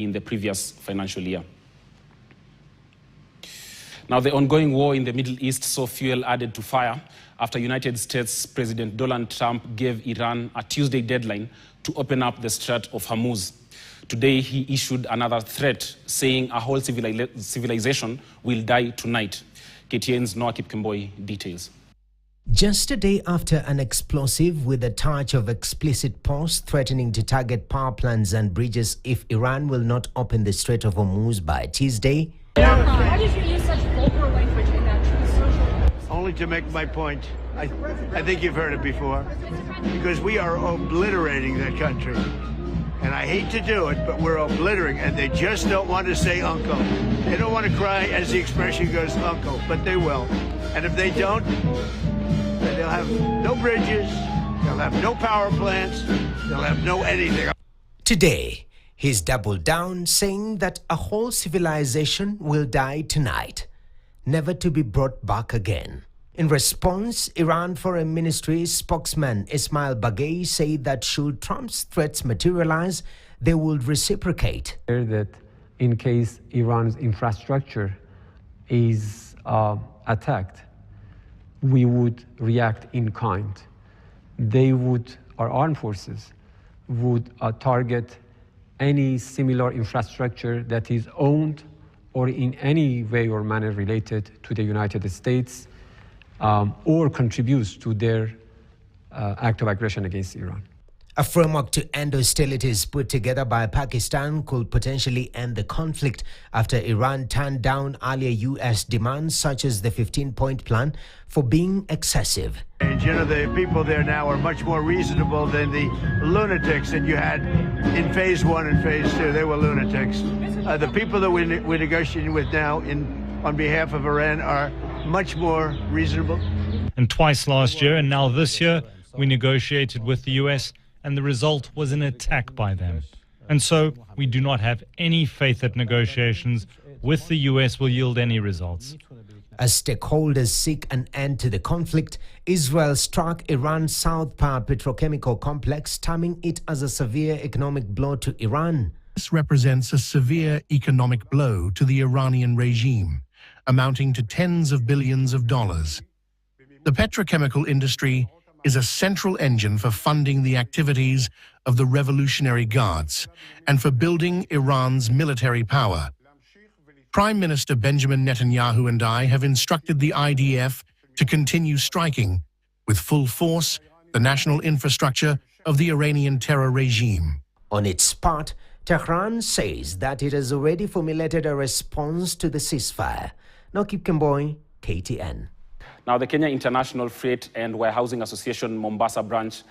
in the previous financial year. Now, the ongoing war in the Middle East saw fuel added to fire after United States President Donald Trump gave Iran a Tuesday deadline to open up the Strait of Hormuz. Today, he issued another threat, saying a whole civilization will die tonight. KTN's Noah Kipkemboi details. Just a day after an explosive with a touch of explicit post threatening to target power plants and bridges if Iran will not open the Strait of Hormuz by Tuesday. Why did you use such vulgar language in that social? Only to make my point. I think you've heard it before. Because we are obliterating that country. And I hate to do it, but we're obliterating, and they just don't want to say uncle. They don't want to cry, as the expression goes, uncle, but they will. And if they don't, then they'll have no bridges, they'll have no power plants, they'll have no anything. Today, he's doubled down, saying that a whole civilization will die tonight, never to be brought back again. In response, Iran Foreign Ministry spokesman Ismail Baghei said that should Trump's threats materialize, they would reciprocate. That in case Iran's infrastructure is attacked, we would react in kind. Our armed forces would target any similar infrastructure that is owned or in any way or manner related to the United States or contributes to their act of aggression against Iran. A framework to end hostilities put together by Pakistan could potentially end the conflict after Iran turned down earlier U.S. demands such as the 15-point plan for being excessive. And you know, the people there now are much more reasonable than the lunatics that you had in phase 1 and phase 2. They were lunatics. The people that we're negotiating with now on behalf of Iran are much more reasonable. And twice last year and now this year, we negotiated with the U.S. and the result was an attack by them. And so we do not have any faith that negotiations with the U.S. will yield any results. As stakeholders seek an end to the conflict, Israel struck Iran's South Power petrochemical complex, terming it as a severe economic blow to Iran. This represents a severe economic blow to the Iranian regime, amounting to tens of billions of dollars. The petrochemical industry is a central engine for funding the activities of the Revolutionary Guards and for building Iran's military power. Prime Minister Benjamin Netanyahu and I have instructed the IDF to continue striking with full force the national infrastructure of the Iranian terror regime. On its part, Tehran says that it has already formulated a response to the ceasefire. Noah Kipkemboi, KTN. Now, the Kenya International Freight and Warehousing Association Mombasa branch